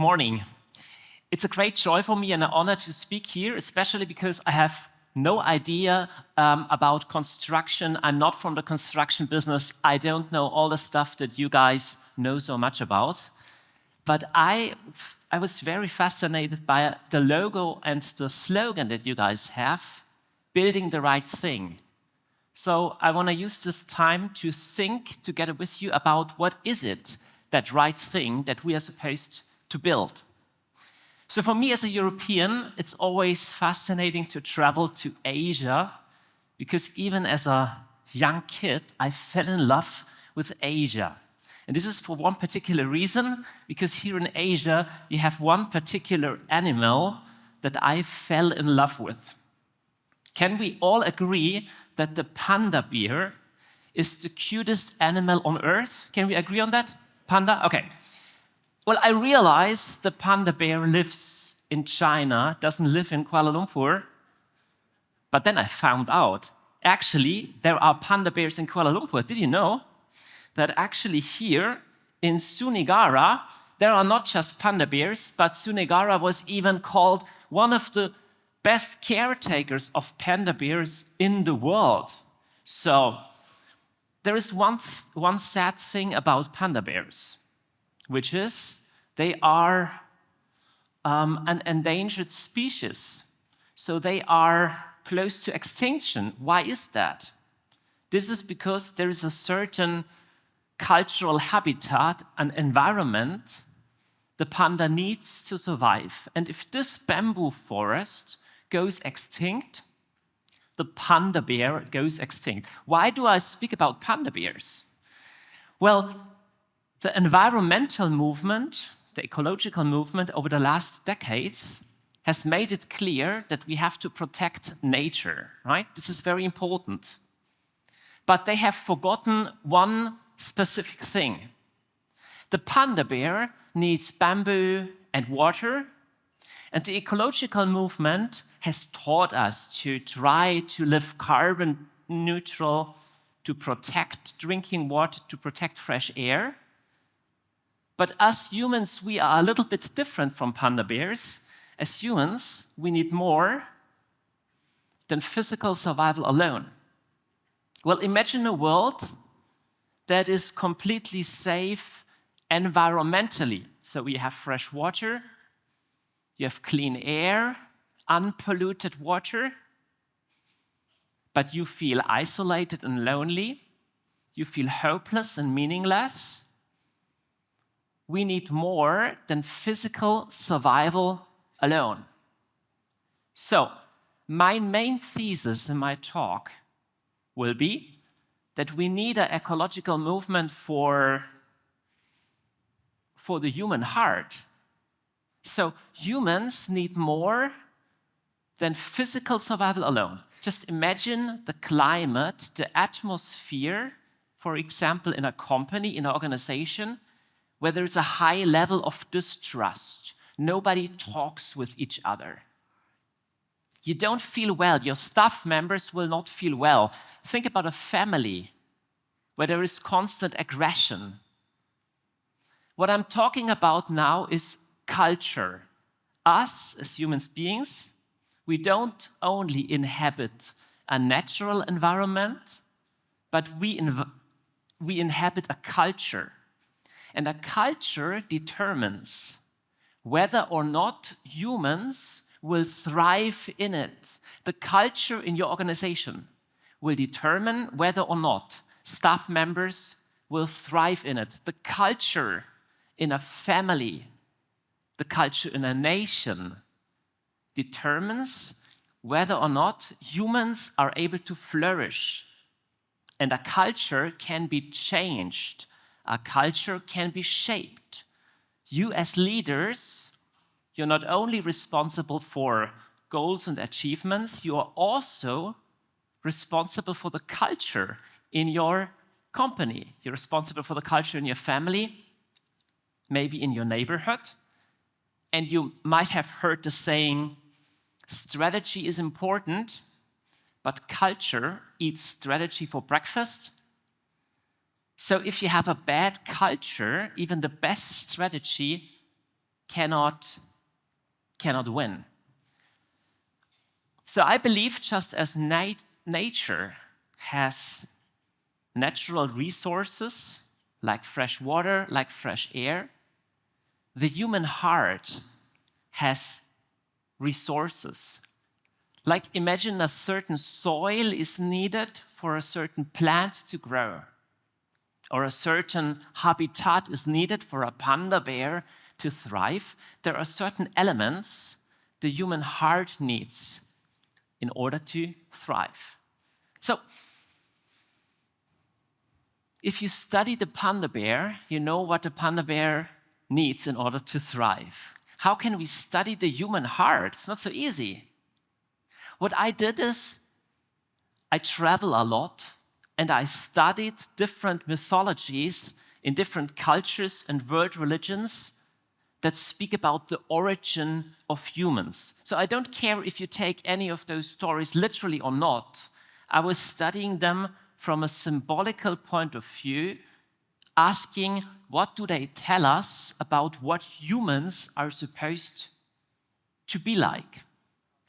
morning. It's a great joy for me and an honor to speak here, especially because I have no idea about construction. I'm not from the construction business. I don't know all the stuff that you guys know so much about. But I was very fascinated by the logo and the slogan that you guys have, building the right thing. So I want to use this time to think together with you about what is it, that right thing that we are supposed to build. So for me as a European, it's always fascinating to travel to Asia, because even as a young kid, I fell in love with Asia. And this is for one particular reason, because here in Asia, you have one particular animal that I fell in love with. Can we all agree that the panda bear is the cutest animal on earth? Can we agree on that? Panda? Okay. Well, I realize the panda bear lives in China, doesn't live in Kuala Lumpur. But then I found out, actually, there are panda bears in Kuala Lumpur. Did you know that actually here in Sunigara, there are not just panda bears, but Sunigara was even called one of the best caretakers of panda bears in the world. So there is one sad thing about panda bears, which is they are an endangered species. So they are close to extinction. Why is that? This is because there is a certain cultural habitat, an environment the panda needs to survive. And if this bamboo forest goes extinct, the panda bear goes extinct. Why do I speak about panda bears? Well, the environmental movement, the ecological movement over the last decades has made it clear that we have to protect nature, right? This is very important. But they have forgotten one specific thing. The panda bear needs bamboo and water, and the ecological movement has taught us to try to live carbon neutral, to protect drinking water, to protect fresh air. But as humans, we are a little bit different from panda bears. As humans, we need more than physical survival alone. Well, imagine a world that is completely safe environmentally. So we have fresh water, you have clean air, unpolluted water, but you feel isolated and lonely, you feel hopeless and meaningless. We need more than physical survival alone. So, my main thesis in my talk will be that we need an ecological movement for the human heart. So, humans need more than physical survival alone. Just imagine the climate, the atmosphere, for example, in a company, in an organization, where there is a high level of distrust. Nobody talks with each other. You don't feel well. Your staff members will not feel well. Think about a family where there is constant aggression. What I'm talking about now is culture. Us, as human beings, we don't only inhabit a natural environment, but we inhabit a culture. And a culture determines whether or not humans will thrive in it. The culture in your organization will determine whether or not staff members will thrive in it. The culture in a family, the culture in a nation determines whether or not humans are able to flourish. And a culture can be changed. A culture can be shaped. You as leaders, you're not only responsible for goals and achievements, you are also responsible for the culture in your company. You're responsible for the culture in your family, maybe in your neighborhood. And you might have heard the saying, strategy is important, but culture eats strategy for breakfast. So if you have a bad culture, even the best strategy cannot win. So I believe just as nature has natural resources like fresh water, like fresh air, the human heart has resources. Like imagine a certain soil is needed for a certain plant to grow, or a certain habitat is needed for a panda bear to thrive. There are certain elements the human heart needs in order to thrive. So, if you study the panda bear, you know what the panda bear needs in order to thrive. How can we study the human heart? It's not so easy. What I did is I travel a lot and I studied different mythologies in different cultures and world religions that speak about the origin of humans. So I don't care if you take any of those stories literally or not. I was studying them from a symbolical point of view, asking what do they tell us about what humans are supposed to be like.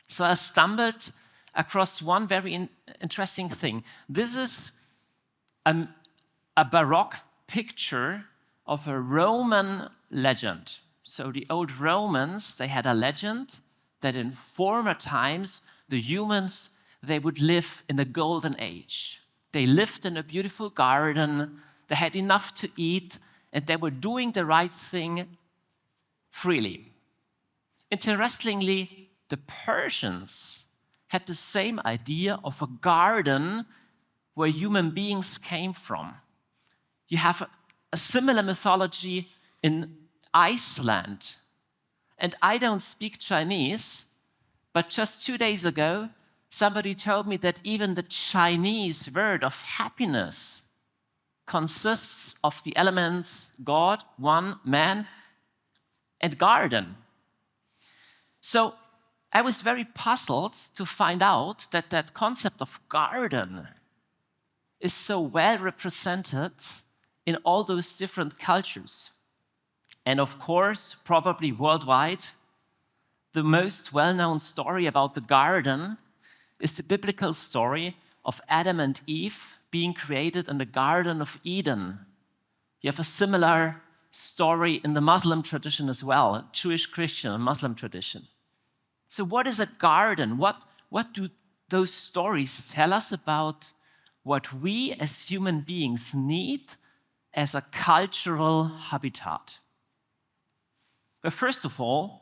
So I stumbled across one very interesting thing. This is a Baroque picture of a Roman legend. So the old Romans, they had a legend that in former times, the humans, they would live in the golden age. They lived in a beautiful garden, they had enough to eat, and they were doing the right thing freely. Interestingly, the Persians had the same idea of a garden where human beings came from. You have a similar mythology in Iceland. And I don't speak Chinese, but just 2 days ago, somebody told me that even the Chinese word of happiness consists of the elements God, one, man, and garden. So I was very puzzled to find out that that concept of garden is so well represented in all those different cultures. And of course, probably worldwide, the most well-known story about the garden is the biblical story of Adam and Eve being created in the Garden of Eden. You have a similar story in the Muslim tradition as well, Jewish, Christian, and Muslim tradition. So what is a garden? What do those stories tell us about what we as human beings need as a cultural habitat? But first of all,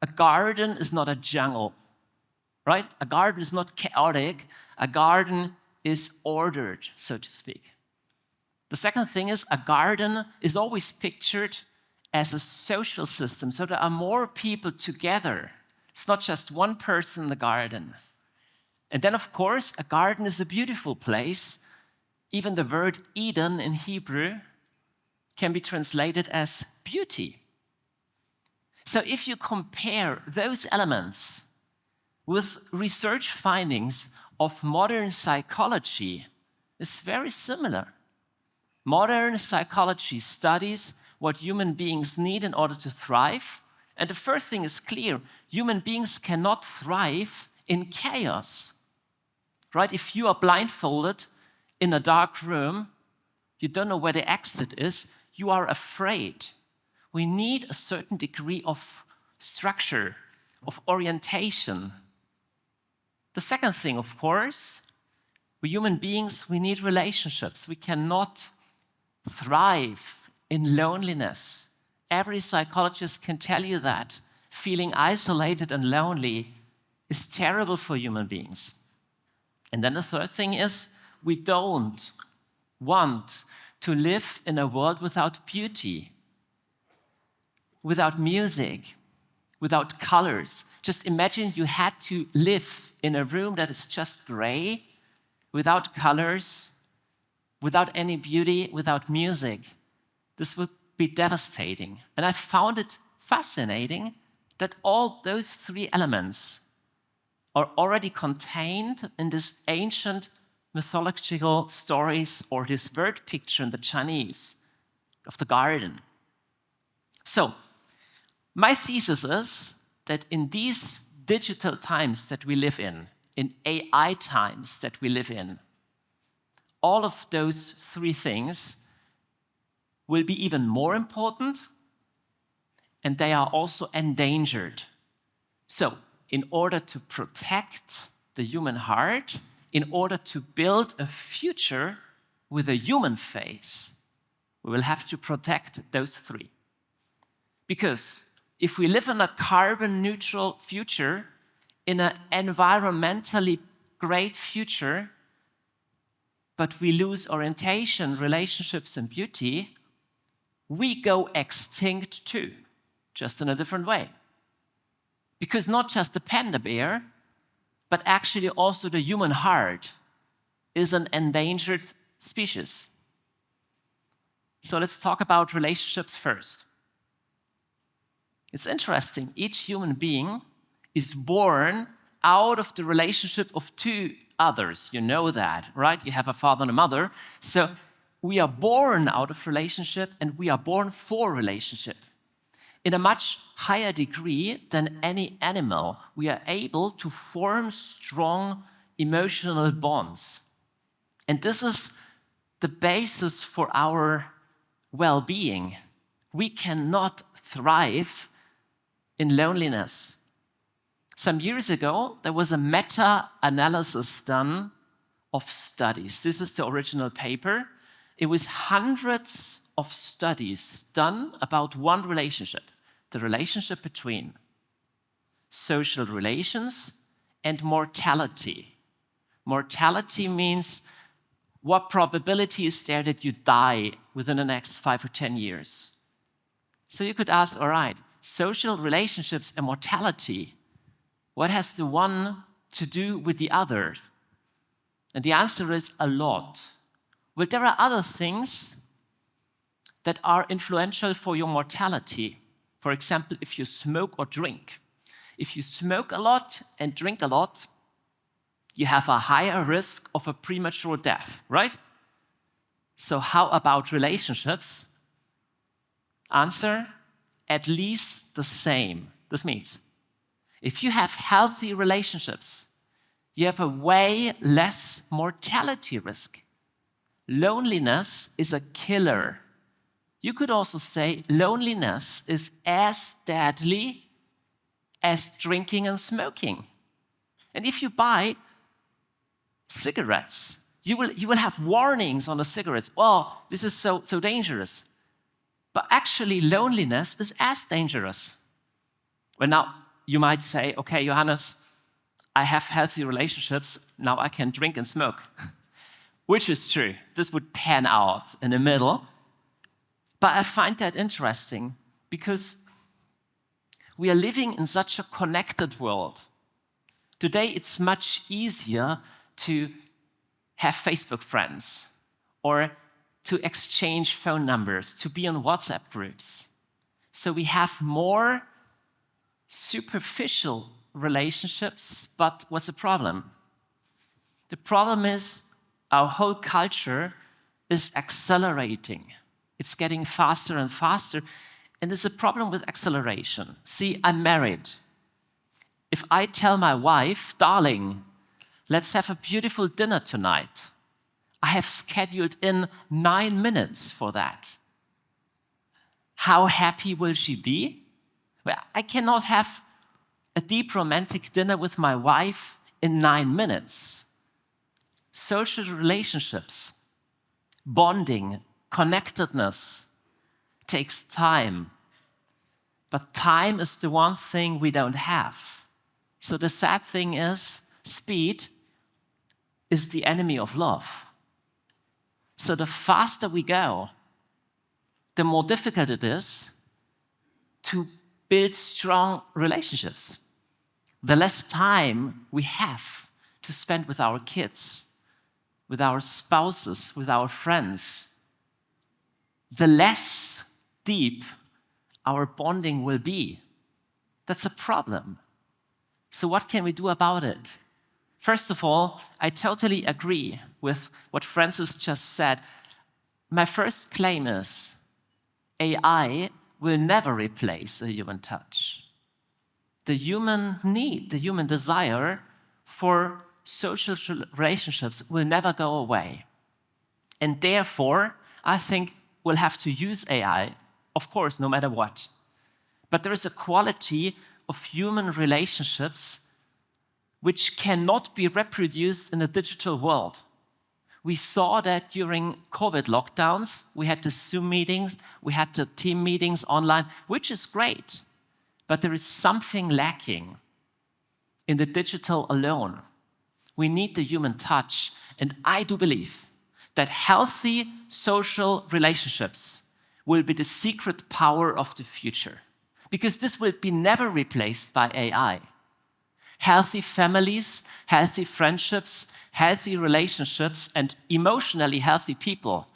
a garden is not a jungle, right? A garden is not chaotic. A garden is ordered, so to speak. The second thing is a garden is always pictured as a social system, so there are more people together. It's not just one person in the garden. And then, of course, a garden is a beautiful place. Even the word Eden in Hebrew can be translated as beauty. So if you compare those elements with research findings of modern psychology, it's very similar. Modern psychology studies what human beings need in order to thrive. And the first thing is clear: human beings cannot thrive in chaos. Right? If you are blindfolded in a dark room, you don't know where the exit is, you are afraid. We need a certain degree of structure, of orientation. The second thing, of course, we human beings, we need relationships. We cannot thrive in loneliness. Every psychologist can tell you that. Feeling isolated and lonely is terrible for human beings. And then the third thing is, we don't want to live in a world without beauty, without music, without colors. Just imagine you had to live in a room that is just gray, without colors, without any beauty, without music. This would be devastating. And I found it fascinating that all those three elements are already contained in this ancient mythological stories or this bird picture in the Chinese of the garden. So, My thesis is that in these digital times that we live in AI times that we live in, all of those three things will be even more important, and they are also endangered. So, in order to protect the human heart, in order to build a future with a human face, we will have to protect those three. Because if we live in a carbon neutral future, in an environmentally great future, but we lose orientation, relationships, and beauty, we go extinct too, just in a different way. Because not just the panda bear, but actually also the human heart is an endangered species. So let's talk about relationships first. It's interesting, each human being is born out of the relationship of two others. You know that, right? You have a father and a mother. So we are born out of relationship, and we are born for relationship. In a much higher degree than any animal, we are able to form strong emotional bonds. And this is the basis for our well-being. We cannot thrive in loneliness. Some years ago, there was a meta-analysis done of studies. This is the original paper. It was hundreds of studies done about one relationship, the relationship between social relations and mortality. Mortality means what probability is there that you die within the next 5 or 10 years. So you could ask, all right, social relationships and mortality, what has the one to do with the other? And the answer is a lot. Well, there are other things that are influential for your mortality. For example, if you smoke or drink. If you smoke a lot and drink a lot, you have a higher risk of a premature death, right? So how about relationships? Answer, at least the same. This means if you have healthy relationships, you have a way less mortality risk. Loneliness is a killer. You could also say loneliness is as deadly as drinking and smoking. And if you buy cigarettes, you will have warnings on the cigarettes. Oh, this is so dangerous. But actually, loneliness is as dangerous. Well, now, you might say, okay, Johannes, I have healthy relationships, now I can drink and smoke. Which is true. This would pan out in the middle. But I find that interesting because we are living in such a connected world. Today, it's much easier to have Facebook friends or to exchange phone numbers, to be on WhatsApp groups. So we have more superficial relationships, but what's the problem? The problem is our whole culture is accelerating. It's getting faster and faster, and there's a problem with acceleration. See, I'm married. If I tell my wife, darling, let's have a beautiful dinner tonight, I have scheduled in 9 minutes for that. How happy will she be? Well, I cannot have a deep romantic dinner with my wife in 9 minutes. Social relationships, bonding, connectedness takes time. But time is the one thing we don't have. So the sad thing is, speed is the enemy of love. So the faster we go, the more difficult it is to build strong relationships. The less time we have to spend with our kids, with our spouses, with our friends, the less deep our bonding will be. That's a problem. So what can we do about it? First of all, I totally agree with what Francis just said. My first claim is AI will never replace a human touch. The human need, the human desire for social relationships will never go away. And therefore, I think we'll have to use AI, of course, no matter what. But there is a quality of human relationships which cannot be reproduced in a digital world. We saw that during COVID lockdowns, we had the Zoom meetings, we had the team meetings online, which is great. But there is something lacking in the digital alone. We need the human touch. And I do believe that healthy social relationships will be the secret power of the future. Because this will be never replaced by AI. Healthy families, healthy friendships, healthy relationships, and emotionally healthy people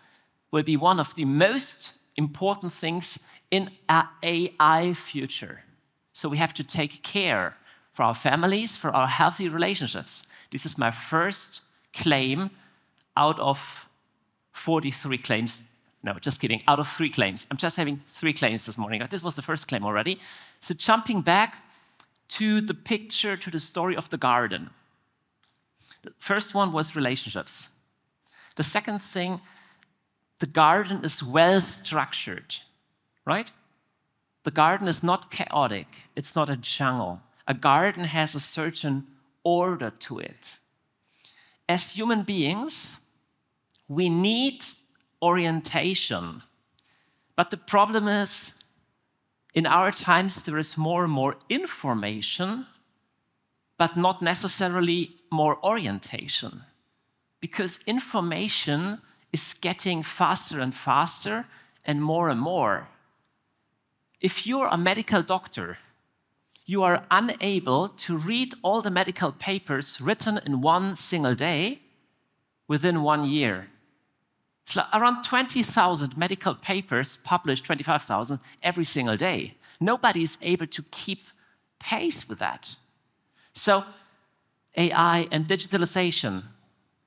will be one of the most important things in our AI future. So we have to take care for our families, for our healthy relationships. This is my first claim out of 43 claims. No, just kidding, out of 3 claims. I'm just having 3 claims this morning. This was the first claim already. So jumping back to the picture, to the story of the garden. The first one was relationships. The second thing, the garden is well structured, right? The garden is not chaotic. It's not a jungle. A garden has a certain order to it. As human beings, we need orientation. But the problem is, in our times, there is more and more information, but not necessarily more orientation. Because information is getting faster and faster and more. If you're a medical doctor, you are unable to read all the medical papers written in one single day within 1 year. It's like around 20,000 medical papers published, 25,000 every single day. Nobody is able to keep pace with that. So AI and digitalization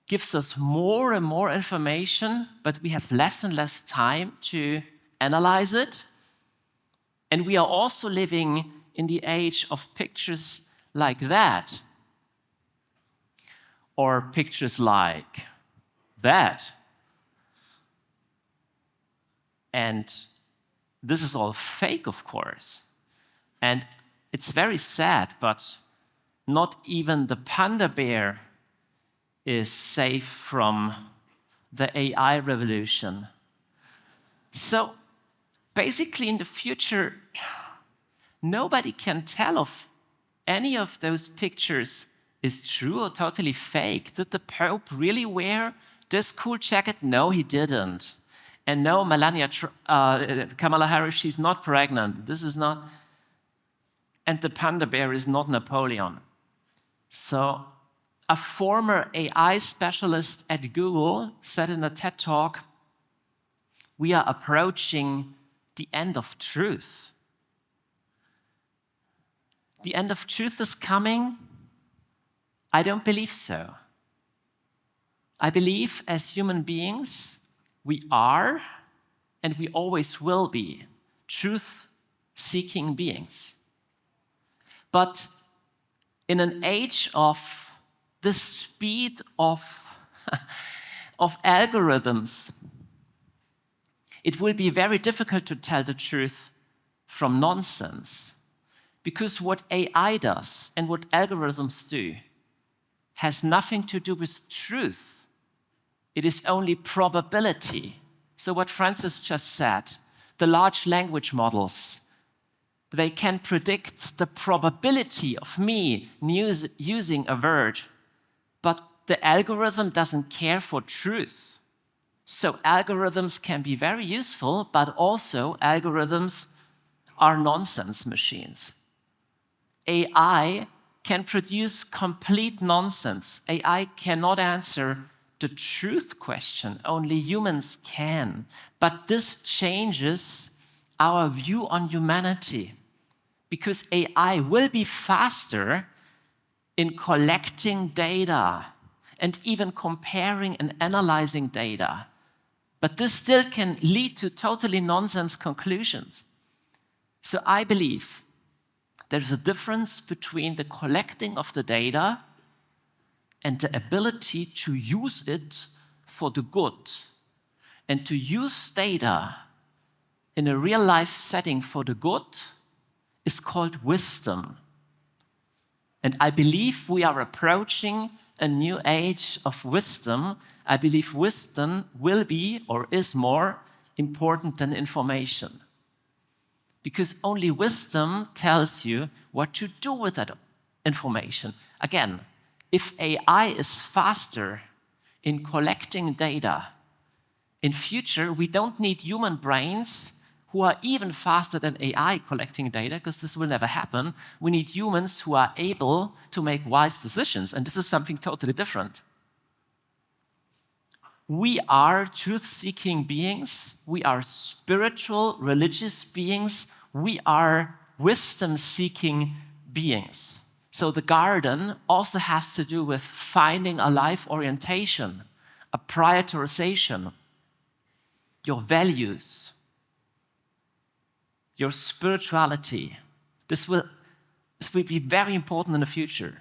gives us more and more information, but we have less and less time to analyze it. And we are also living in the age of pictures like that, or pictures like that. And this is all fake, of course. And it's very sad, but not even the panda bear is safe from the AI revolution. So basically, in the future, nobody can tell if any of those pictures is true or totally fake. Did the Pope really wear this cool jacket? No, he didn't. And no, Kamala Harris, she's not pregnant. This is not. And the panda bear is not Napoleon. So a former AI specialist at Google said in a TED Talk, we are approaching the end of truth. The end of truth is coming? I don't believe so. I believe as human beings, we are, and we always will be, truth-seeking beings. But in an age of the speed of algorithms, it will be very difficult to tell the truth from nonsense. Because what AI does and what algorithms do has nothing to do with truth. It is only probability. So what Francis just said, the large language models, they can predict the probability of me using a word, but the algorithm doesn't care for truth. So algorithms can be very useful, but also algorithms are nonsense machines. AI can produce complete nonsense. AI cannot answer the truth question. Only humans can. But this changes our view on humanity, because AI will be faster in collecting data and even comparing and analyzing data. But this still can lead to totally nonsense conclusions. So I believe there's a difference between the collecting of the data and the ability to use it for the good. And to use data in a real-life setting for the good is called wisdom. And I believe we are approaching a new age of wisdom. I believe wisdom will be or is more important than information. Because only wisdom tells you what to do with that information. Again, if AI is faster in collecting data, in future, we don't need human brains who are even faster than AI collecting data, because this will never happen. We need humans who are able to make wise decisions, and this is something totally different. We are truth-seeking beings. We are spiritual, religious beings. We are wisdom-seeking beings. So the garden also has to do with finding a life orientation, a prioritization, your values, your spirituality. This will be very important in the future.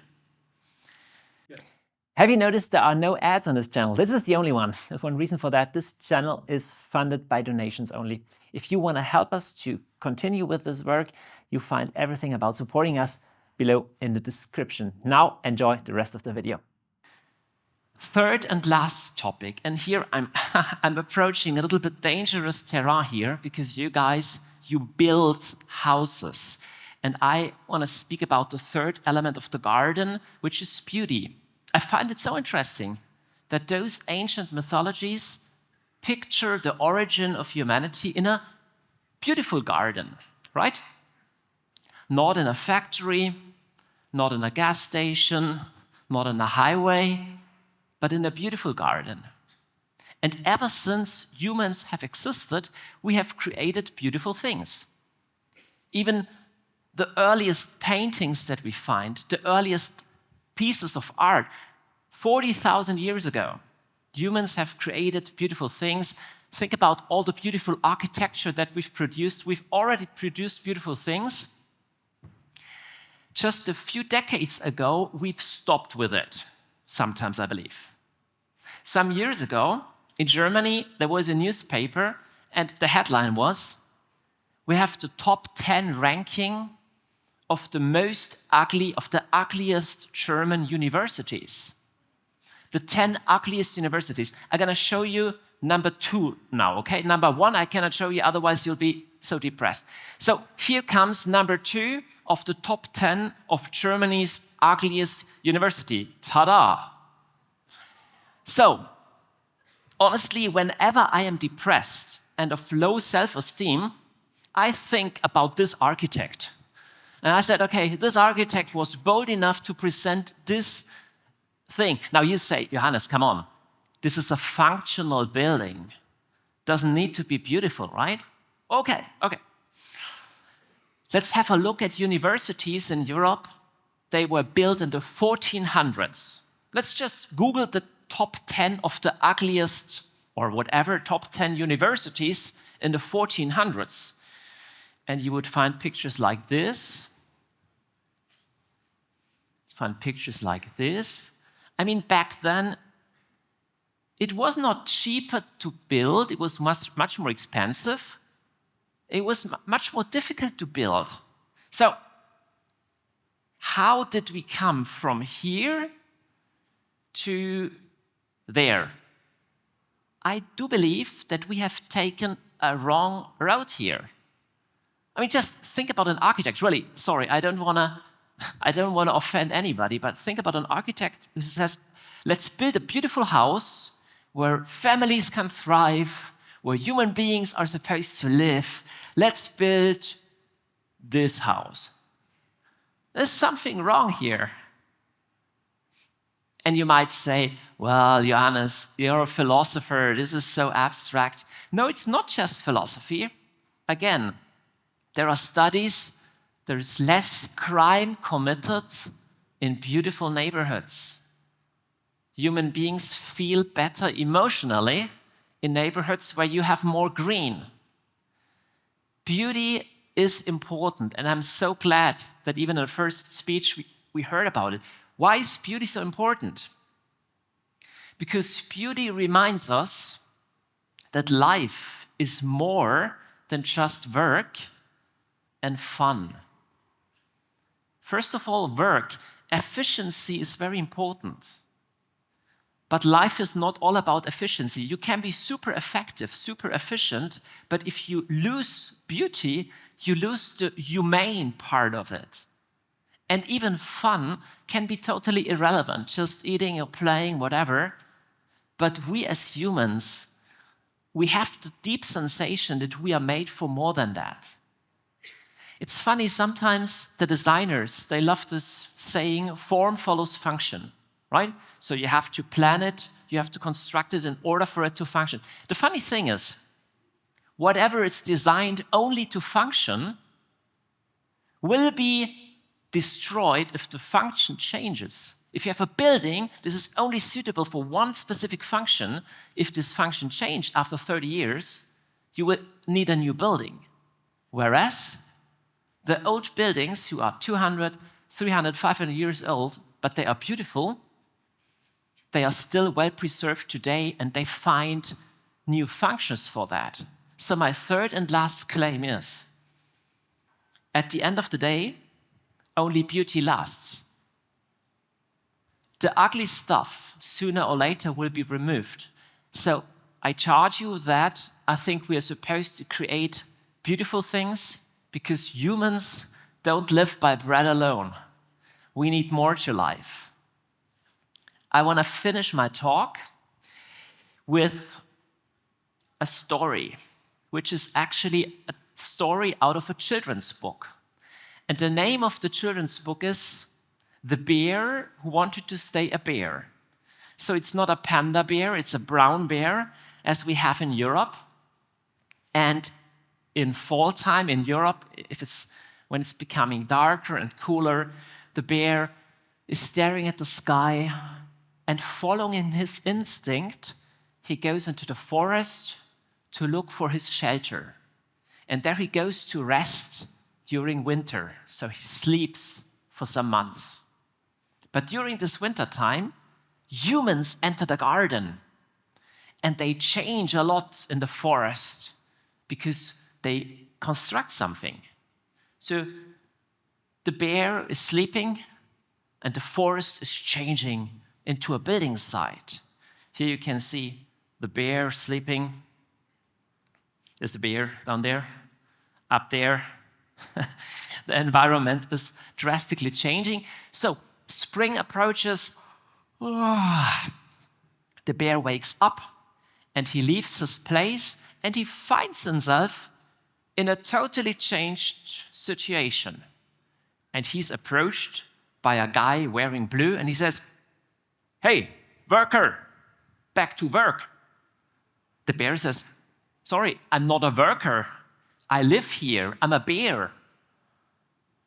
Have you noticed there are no ads on this channel? This is the only one. There's one reason for that. This channel is funded by donations only. If you want to help us to continue with this work, you find everything about supporting us below in the description. Now enjoy the rest of the video. Third and last topic, and here I'm approaching a little bit dangerous terrain here, because you guys, you build houses. And I want to speak about the third element of the garden, which is beauty. I find it so interesting that those ancient mythologies picture the origin of humanity in a beautiful garden, right? Not in a factory, not in a gas station, not in a highway, but in a beautiful garden. And ever since humans have existed, we have created beautiful things. Even the earliest paintings that we find, the earliest pieces of art, 40,000 years ago, humans have created beautiful things. Think about all the beautiful architecture that we've produced. We've already produced beautiful things. Just a few decades ago, we've stopped with it, sometimes I believe. Some years ago, in Germany, there was a newspaper, and the headline was, "We have the top 10 ranking of the ugliest German universities." The 10 ugliest universities. I'm going to show you number 2 now, okay? Number 1 I cannot show you, otherwise you'll be so depressed. So here comes number 2 of the top 10 of Germany's ugliest university. Ta-da! So, honestly, whenever I am depressed and of low self-esteem, I think about this architect. And I said, okay, this architect was bold enough to present this thing. Now you say, Johannes, come on. This is a functional building. Doesn't need to be beautiful, right? Okay. Let's have a look at universities in Europe. They were built in the 1400s. Let's just Google the top 10 of the ugliest, or whatever, top 10 universities in the 1400s. And you would find pictures like this. Find pictures like this. I mean, back then, it was not cheaper to build. It was much more expensive. It was much more difficult to build. So, how did we come from here to there? I do believe that we have taken a wrong road here. I mean, just think about an architect. Really, sorry, I don't want to offend anybody, but think about an architect who says, let's build a beautiful house where families can thrive, where human beings are supposed to live. Let's build this house. There's something wrong here. And you might say, well, Johannes, you're a philosopher. This is so abstract. No, it's not just philosophy. Again, there are studies. There's less crime committed in beautiful neighborhoods. Human beings feel better emotionally in neighborhoods where you have more green. Beauty is important, and I'm so glad that even in the first speech we heard about it. Why is beauty so important? Because beauty reminds us that life is more than just work and fun. First of all, work. Efficiency is very important. But life is not all about efficiency. You can be super effective, super efficient, but if you lose beauty, you lose the humane part of it. And even fun can be totally irrelevant, just eating or playing, whatever. But we as humans, we have the deep sensation that we are made for more than that. It's funny, sometimes the designers, they love this saying, form follows function, right? So you have to plan it, you have to construct it in order for it to function. The funny thing is, whatever is designed only to function will be destroyed if the function changes. If you have a building, this is only suitable for one specific function. If this function changed after 30 years, you will need a new building. Whereas the old buildings who are 200, 300, 500 years old, but they are beautiful, they are still well preserved today, and they find new functions for that. So my third and last claim is, at the end of the day, only beauty lasts. The ugly stuff, sooner or later, will be removed. So I charge you that I think we are supposed to create beautiful things, because humans don't live by bread alone. We need more to life. I want to finish my talk with a story, which is actually a story out of a children's book. And the name of the children's book is The Bear Who Wanted to Stay a Bear. So it's not a panda bear, it's a brown bear, as we have in Europe. And in fall time in Europe, when it's becoming darker and cooler, the bear is staring at the sky, and following his instinct, he goes into the forest to look for his shelter. And there he goes to rest during winter, so he sleeps for some months. But during this winter time, humans enter the garden, and they change a lot in the forest because they construct something. So the bear is sleeping, and the forest is changing into a building site. Here you can see the bear sleeping. There's the bear down there. Up there, the environment is drastically changing. So spring approaches. The bear wakes up, and he leaves his place, and he finds himself in a totally changed situation. And he's approached by a guy wearing blue, and he says, "Hey, worker, back to work." The bear says, "Sorry, I'm not a worker. I live here. I'm a bear."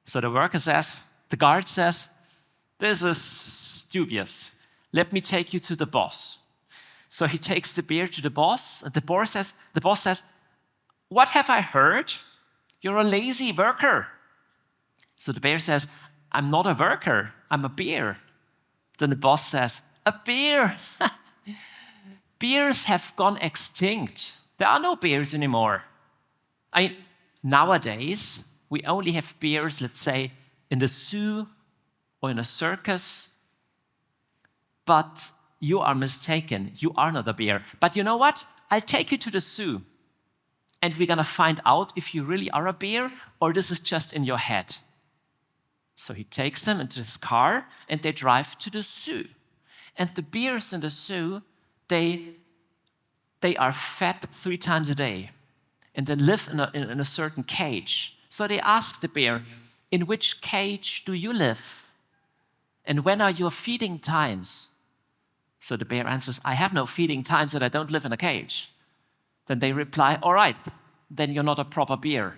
So the guard says, "This is dubious. Let me take you to the boss." So he takes the bear to the boss, and the boss says, "What have I heard? You're a lazy worker." So the bear says, "I'm not a worker, I'm a bear." Then the boss says, "A bear? Bears have gone extinct. There are no bears anymore." Nowadays, we only have bears, let's say, in the zoo or in a circus. But you are mistaken. You are not a bear. But you know what? I'll take you to the zoo, and we're going to find out if you really are a bear or this is just in your head. So he takes him into his car, and they drive to the zoo. And the bears in the zoo, they are fed 3 times a day, and they live in a certain cage. So they ask the bear, "In which cage do you live? And when are your feeding times?" So the bear answers, "I have no feeding times, and I don't live in a cage." Then they reply, "All right, then you're not a proper bear."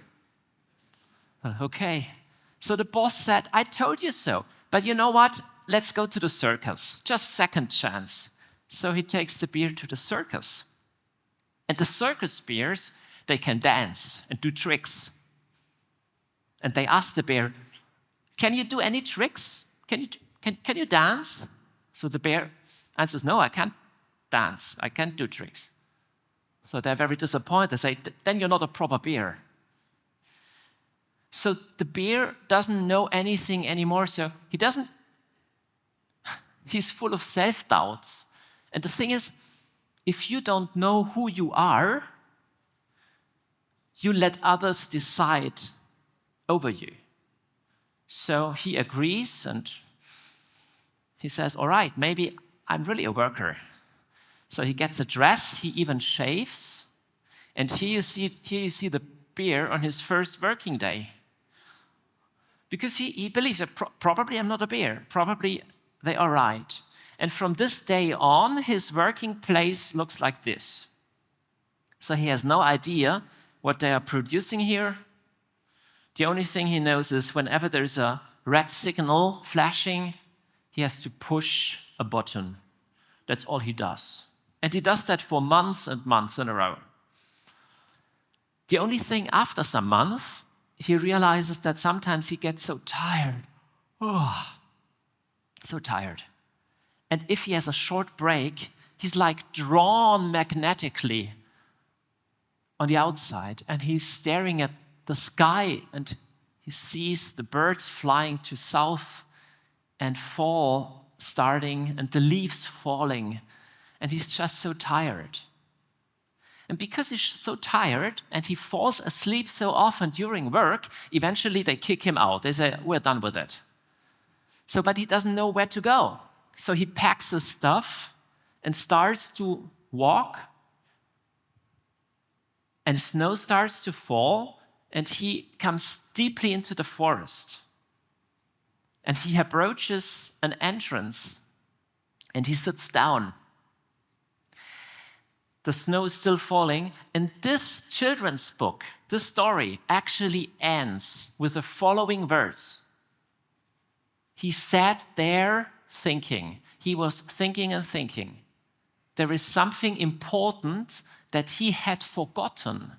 Okay. So the boss said, "I told you so. But you know what? Let's go to the circus. Just second chance." So he takes the bear to the circus. And the circus bears, they can dance and do tricks. And they asked the bear, can you do any tricks? Can you dance? So the bear answers, no, I can't dance. I can't do tricks. So they're very disappointed. They say, then you're not a proper bear. So the bear doesn't know anything anymore. So he's full of self-doubts. And the thing is, if you don't know who you are, you let others decide over you. So he agrees and he says, all right, maybe I'm really a worker. So he gets a dress, he even shaves. And here you see the bear on his first working day. Because he believes that probably I'm not a bear. Probably they are right. And from this day on, his working place looks like this. So he has no idea what they are producing here. The only thing he knows is whenever there's a red signal flashing, he has to push a button. That's all he does. And he does that for months and months in a row. The only thing, after some months, he realizes that sometimes he gets so tired. Oh, so tired. And if he has a short break, he's like drawn magnetically on the outside, and he's staring at the sky, and he sees the birds flying to south and fall starting, and the leaves falling, and he's just so tired. And because he's so tired and he falls asleep so often during work, eventually they kick him out. They say, we're done with it. So, but he doesn't know where to go. So he packs his stuff and starts to walk, and snow starts to fall, and he comes deeply into the forest. And he approaches an entrance, and he sits down. The snow is still falling, and this children's book, this story, actually ends with the following verse. He sat there thinking. He was thinking and thinking. There is something important that he had forgotten.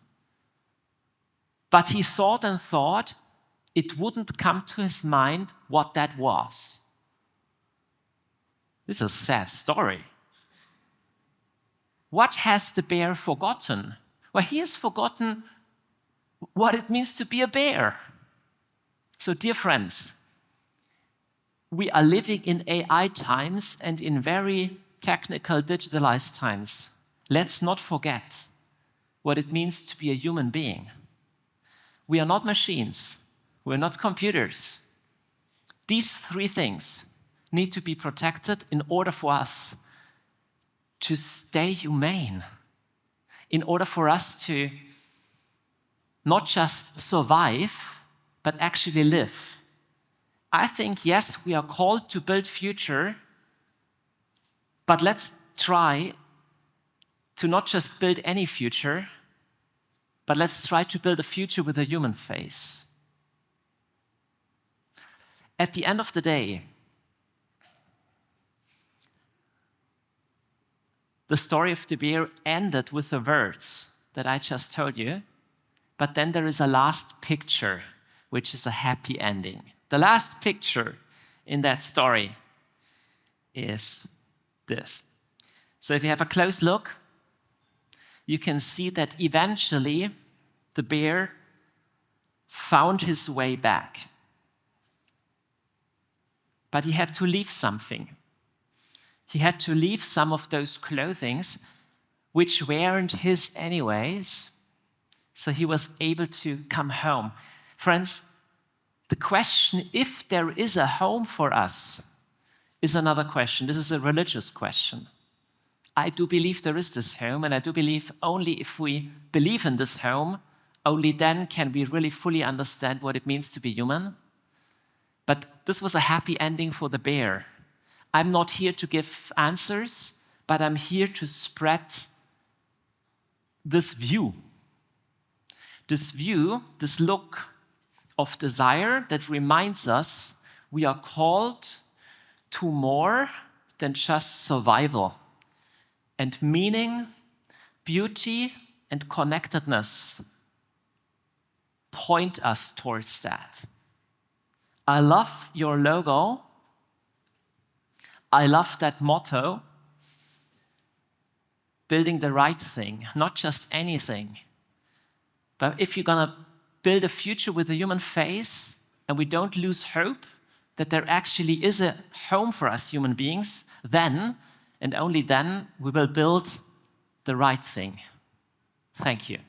But he thought and thought, it wouldn't come to his mind what that was. This is a sad story. What has the bear forgotten? Well, he has forgotten what it means to be a bear. So, dear friends, we are living in AI times and in very technical, digitalized times. Let's not forget what it means to be a human being. We are not machines. We're not computers. These three things need to be protected in order for us to stay humane, in order for us to not just survive, but actually live. I think, yes, we are called to build future, but let's try to not just build any future, but let's try to build a future with a human face. At the end of the day, the story of the bear ended with the words that I just told you, but then there is a last picture, which is a happy ending. The last picture in that story is this. So if you have a close look, you can see that eventually the bear found his way back. But he had to leave something. He had to leave some of those clothings which weren't his anyways, so he was able to come home. Friends, the question if there is a home for us is another question. This is a religious question. I do believe there is this home, and I do believe only if we believe in this home, only then can we really fully understand what it means to be human. But this was a happy ending for the bear. I'm not here to give answers, but I'm here to spread this view, this look of desire that reminds us we are called to more than just survival, and meaning, beauty, and connectedness point us towards that. I love your logo. I love that motto. Building the right thing, not just anything. But if you're going to build a future with a human face, and we don't lose hope that there actually is a home for us human beings, then, and only then, we will build the right thing. Thank you.